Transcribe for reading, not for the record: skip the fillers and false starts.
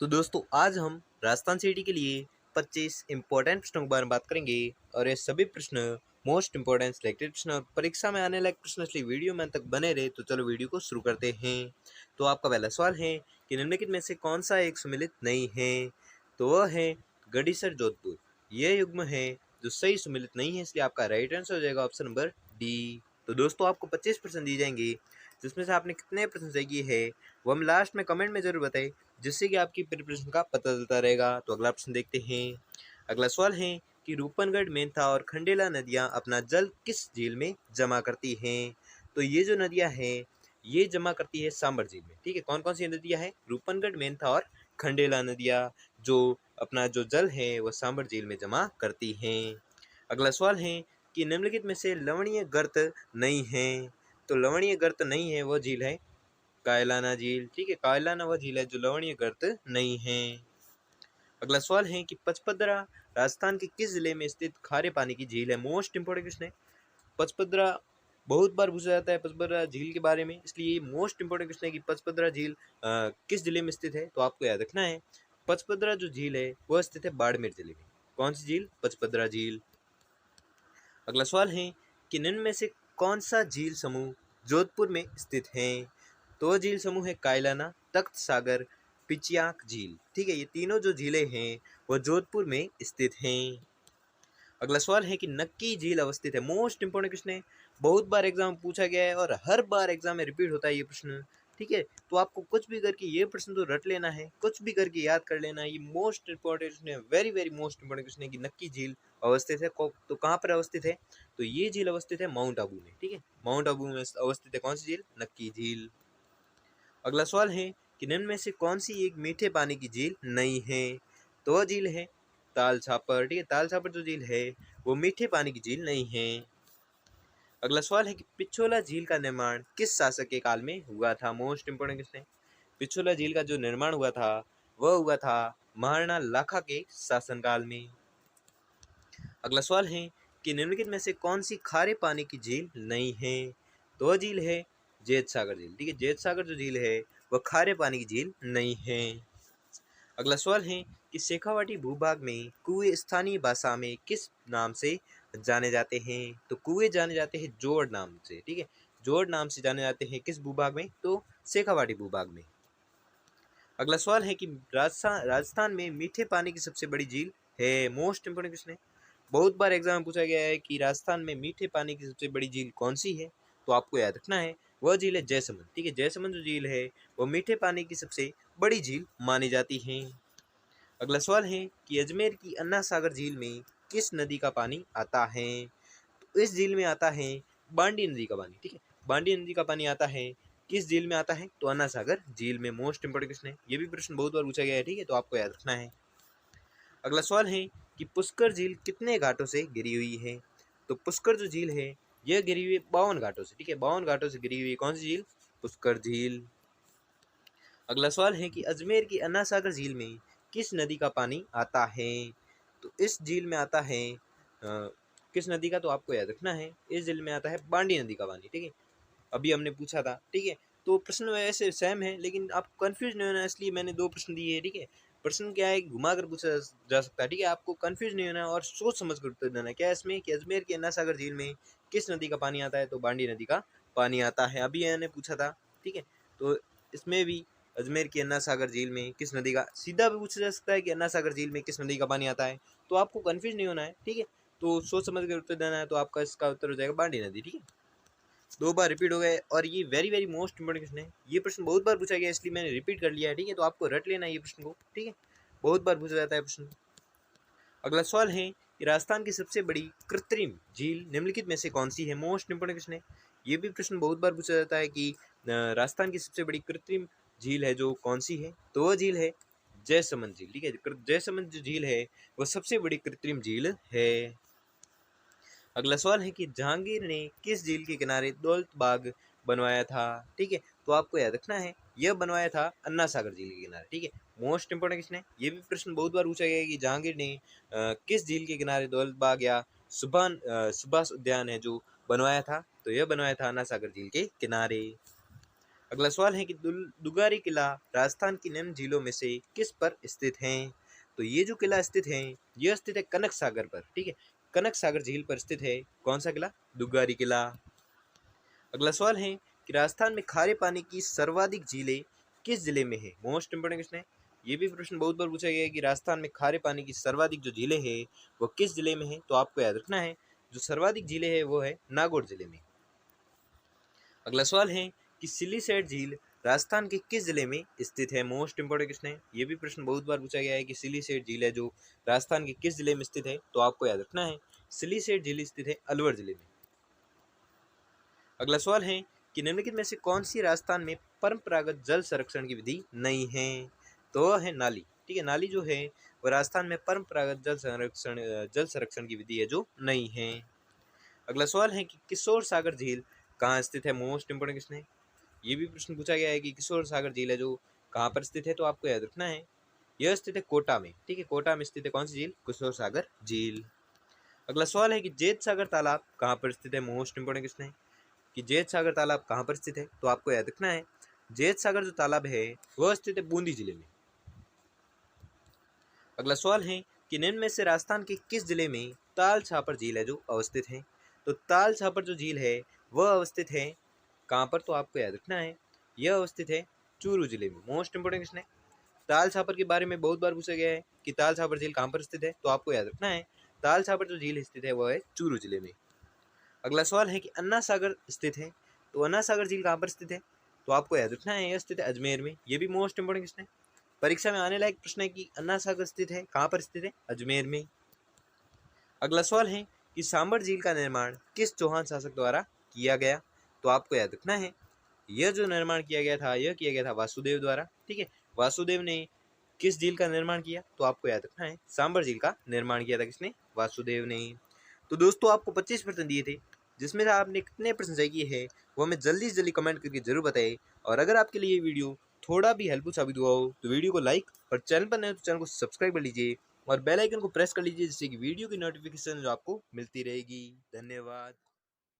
तो दोस्तों आज हम राजस्थान सिटी के लिए 25 इम्पोर्टेंट प्रश्नों के बारे में बात करेंगे और ये सभी प्रश्न मोस्ट इम्पोर्टेंट सिलेक्टेड प्रश्न और परीक्षा में आने लायक प्रश्न, इसलिए वीडियो में अंत तक बने रहे। तो चलो वीडियो को शुरू करते हैं। तो आपका पहला सवाल है कि निम्नलिखित में से कौन सा एक सम्मिलित नहीं है। तो वह है गढ़ीसर जोधपुर। यह युग्म है जो सही सम्मिलित नहीं है, इसलिए आपका राइट आंसर हो जाएगा ऑप्शन नंबर डी। तो दोस्तों आपको 25% दिए जाएंगे, जिसमें से आपने कितने प्रश्न सही किए हैं वो हम लास्ट में कमेंट में जरूर बताएं, जिससे कि आपकी प्रिपरेशन का पता चलता रहेगा। तो अगला प्रश्न देखते हैं। अगला सवाल है कि रूपनगढ़, मेंथा और खंडेला नदियां अपना जल किस झील में जमा करती हैं। तो ये जो नदियां हैं ये जमा करती है सांबर झील में। ठीक है, कौन कौन सी नदियां हैं? रूपनगढ़, मेंथा और खंडेला नदियां जो अपना जो जल है वह सांबर झील में जमा करती हैं। अगला सवाल है कि निम्नलिखित में से लवणीय गर्त नहीं है। तो लवणीय गर्त नहीं है वह झील है कायलाना झील। ठीक है, कायलाना वह झील है जो लवणीय गर्त नहीं है। अगला सवाल है कि पचपदरा राजस्थान के किस जिले में स्थित खारे पानी की झील है। मोस्ट इंपोर्टेंट क्वेश्चन है। पचपदरा बहुत बार पूछा जाता है पचपदरा झील के बारे में, इसलिए ये मोस्ट इंपोर्टेंट क्वेश्चन है कि पचपदरा झील किस जिले में स्थित है। तो आपको याद रखना है पचपदरा जो झील है वह स्थित है बाड़मेर जिले में। कौन सी झील? पचपदरा झील। अगला सवाल है कि निम्न में से कौन सा झील समूह जोधपुर में स्थित है। तो वह झील समूह है कायलाना, तख्त सागर, पिचियाक झील। ठीक है, ये तीनों जो झीलें हैं वह जोधपुर में स्थित हैं। अगला सवाल है कि नक्की झील अवस्थित है। मोस्ट इंपोर्टेंट क्वेश्चन है, बहुत बार एग्जाम में पूछा गया है और हर बार एग्जाम में रिपीट होता है ये प्रश्न। ठीक है, तो आपको कुछ भी करके ये प्रश्न तो रट लेना है, कुछ भी करके याद कर लेना है। ये मोस्ट इंपोर्टेंट क्वेश्चन है, very very most important question है कि नक्की झील अवस्थित है। तो कहाँ पर अवस्थित है? तो ये झील अवस्थित है माउंट आबू में। ठीक है, माउंट आबू में अवस्थित है कौन सी झील? नक्की झील। अगला सवाल है कि निम्न में से कौन सी एक मीठे पानी की झील नहीं है। तो वह झील है ताल छापर। ठीक है, ताल छापर जो झील है वो मीठे पानी की झील नहीं है। अगला सवाल है कि पिछोला झील का निर्माण किस शासक के काल में हुआ था। मोस्ट इंपोर्टेंट क्वेश्चन है। पिछोला झील का जो निर्माण हुआ था वह हुआ था महाराणा लाखा के शासनकाल में। अगला सवाल है कि निम्नलिखित में से कौन सी खारे पानी की झील नहीं है। तो वह झील है जैत सागर झील। ठीक है, जैत सागर जो झील है वह खारे पानी की झील नहीं है। अगला सवाल है कि शेखावाटी भूभाग में कुएं स्थानीय भाषा में किस नाम से जाने जाते हैं। तो कुएं जाने जाते हैं जोड़ नाम से। ठीक है, जोड़ नाम से जाने जाते हैं किस भूभाग में? तो शेखावाटी भूभाग में। अगला सवाल है कि राजस्थान में मीठे पानी की सबसे बड़ी झील है। मोस्ट इंपोर्टेंट क्वेश्चन है, बहुत बार एग्जाम में पूछा गया है कि राजस्थान में मीठे पानी की सबसे बड़ी झील कौन सी है। तो आपको याद रखना है वह झील है जयसमंद। ठीक है, जयसमंद जो झील है वह मीठे पानी की सबसे बड़ी झील मानी जाती है। अगला सवाल है कि अजमेर की अन्ना सागर झील में किस नदी का पानी आता है। तो इस झील में आता है बांडी नदी का पानी। ठीक है, बांडी नदी का पानी आता है किस झील में आता है? तो अन्ना सागर झील में। मोस्ट इंपोर्टेंट क्वेश्चन है, ये भी प्रश्न बहुत बार पूछा गया है। ठीक है, तो आपको याद रखना है। अगला सवाल है कि पुष्कर झील कितने घाटों से घिरी हुई है। तो पुष्कर जो झील है यह घिरी हुई है 52 घाटों से। ठीक है, 52 घाटों से घिरी हुई कौन सी झील? पुष्कर झील। अगला सवाल है कि अजमेर की अन्ना सागर झील में किस नदी का पानी आता है। तो इस झील में आता है किस नदी का? तो आपको याद रखना है इस झील में आता है बांडी नदी का पानी। ठीक है, अभी हमने पूछा था। ठीक है, तो प्रश्न वैसे सेम है लेकिन आपको कंफ्यूज नहीं होना, इसलिए मैंने दो प्रश्न दिए हैं। ठीक है, प्रश्न क्या है घुमा कर पूछा जा सकता है। ठीक है, आपको कंफ्यूज नहीं होना और सोच समझ कर उत्तर देना। क्या है इसमें कि अजमेर के अन्ना सागर झील में किस नदी का पानी आता है? तो बांडी नदी का पानी आता है। अभी मैंने पूछा था। ठीक है, तो इसमें भी अजमेर की अन्ना सागर झील में किस नदी का, सीधा भी पूछा जा सकता है कि अन्ना सागर झील में किस नदी का पानी आता है। तो आपको कंफ्यूज नहीं होना है। ठीक है, तो सोच समझ कर उत्तर देना है। तो आपका इसका उत्तर हो जाएगा बांडी नदी। ठीक है, दो बार रिपीट हो गए और ये very very most important question है। ये प्रश्न बहुत बार पूछा गया इसलिए मैंने रिपीट कर लिया है। ठीक है, तो आपको रट लेना है ये प्रश्न को। ठीक है, बहुत बार पूछा जाता है प्रश्न। अगला सवाल है कि राजस्थान की सबसे बड़ी कृत्रिम झील निम्नलिखित में से कौन सी है। मोस्ट इंपोर्टेंट क्वेश्चन है, ये भी प्रश्न बहुत बार पूछा जाता है कि राजस्थान की सबसे बड़ी कृत्रिम झील है जो कौन सी है। तो वह झील है जयसमंद झील। ठीक है, जयसमंद जो झील है वह सबसे बड़ी कृत्रिम झील है। अगला सवाल है कि जहांगीर ने किस झील के किनारे दौलत बाग बनवाया था। ठीक है, तो आपको याद रखना है यह बनवाया था अन्ना सागर झील के किनारे। ठीक है, मोस्ट इंपोर्टेंट क्वेश्चन है, ये भी प्रश्न बहुत बार पूछा गया है कि जहांगीर ने किस झील के किनारे दौलत बाग या सुभाष उद्यान है जो बनवाया था। तो यह बनवाया था अन्ना सागर झील के किनारे। अगला सवाल है कि दुगारी किला राजस्थान की निम्न झीलों में से किस पर स्थित है। तो ये जो किला स्थित है यह स्थित है कनक सागर पर, ठीक है, कनक सागर झील पर स्थित है कौन सा किला, दुगारी किला। अगला सवाल है कि राजस्थान में खारे पानी की सर्वाधिक झीलें किस जिले में है। मोस्ट इंपोर्टेंट क्वेश्चन है, ये भी प्रश्न बहुत बार पूछा गया है कि राजस्थान में खारे पानी की सर्वाधिक जो झीलें हैं वो किस जिले में है। तो आपको याद रखना है जो सर्वाधिक झीलें है वो है नागौर जिले में। अगला सवाल है कि सिलीसेट झील राजस्थान के किस जिले में स्थित है। मोस्ट इंपोर्टेंट क्वेश्चन है, ये भी प्रश्न बहुत बार पूछा गया है कि सिलीसेट झील है जो राजस्थान के किस जिले में स्थित है। तो आपको याद रखना है सिलीसेट झील स्थित है अलवर जिले में। अगला सवाल है कि निम्नलिखित में से कौन सी राजस्थान में परंपरागत जल संरक्षण की विधि नहीं है। तो वह है नाली, ठीक है, नाली जो है वह राजस्थान में परंपरागत जल संरक्षण की विधि है जो नहीं है। अगला सवाल है कि किशोर सागर झील कहाँ स्थित है। मोस्ट इंपोर्टेंट क्वेश्चन है, ये भी प्रश्न पूछा गया है कि किशोर सागर झील है जो कहाँ पर स्थित है। तो आपको याद रखना है यह स्थित है कोटा में, ठीक है, कोटा में स्थित है कौन सी झील, किशोर सागर झील। अगला सवाल है कि जेत सागर तालाब कहाँ पर स्थित है। मोस्ट इंपोर्टेंट क्वेश्चन है कि जेत सागर तालाब कहाँ पर स्थित है। तो आपको याद रखना है जेत सागर जो तालाब है वह स्थित है बूंदी जिले में। अगला सवाल है कि निम्न में से राजस्थान के किस जिले में ताल छापर झील है जो अवस्थित है। तो ताल छापर जो झील है वह अवस्थित है कहाँ पर। तो आपको याद रखना है यह अवस्थित है चूरू जिले में। मोस्ट इंपोर्टेंट क्वेश्चन है, ताल छापर के बारे में बहुत बार पूछा गया है कि ताल छापर झील कहाँ पर स्थित है। तो आपको याद रखना है ताल छापर जो झील स्थित है वह है चूरू जिले में। अगला सवाल है कि अन्ना सागर स्थित है, तो अन्ना सागर झील कहाँ पर स्थित है। तो आपको याद रखना है यह स्थित है अजमेर में। ये भी मोस्ट इंपोर्टेंट क्वेश्चन है, परीक्षा में आने लायक प्रश्न है कि अन्ना सागर स्थित है कहाँ पर स्थित है, अजमेर में। अगला सवाल है कि सांबर झील का निर्माण किस चौहान शासक द्वारा किया गया। तो आपको याद रखना है यह जो निर्माण किया गया था यह किया गया था वासुदेव द्वारा, ठीक है, वासुदेव ने किस झील का निर्माण किया। तो आपको याद रखना है सांबर झील का निर्माण किया था किसने, वासुदेव ने। तो दोस्तों आपको 25 प्रश्न दिए थे जिसमें से आपने कितने प्रश्न सही किए हैं वो हमें जल्दी से जल्दी कमेंट करके जरूर बताएं। और अगर आपके लिए ये वीडियो थोड़ा भी हेल्पफुल साबित हुआ हो तो वीडियो को लाइक और चैनल पर नए हो तो चैनल को सब्सक्राइब कर लीजिए और बेल आइकन को प्रेस कर लीजिए जिससे कि वीडियो की नोटिफिकेशन जो आपको मिलती रहेगी। धन्यवाद।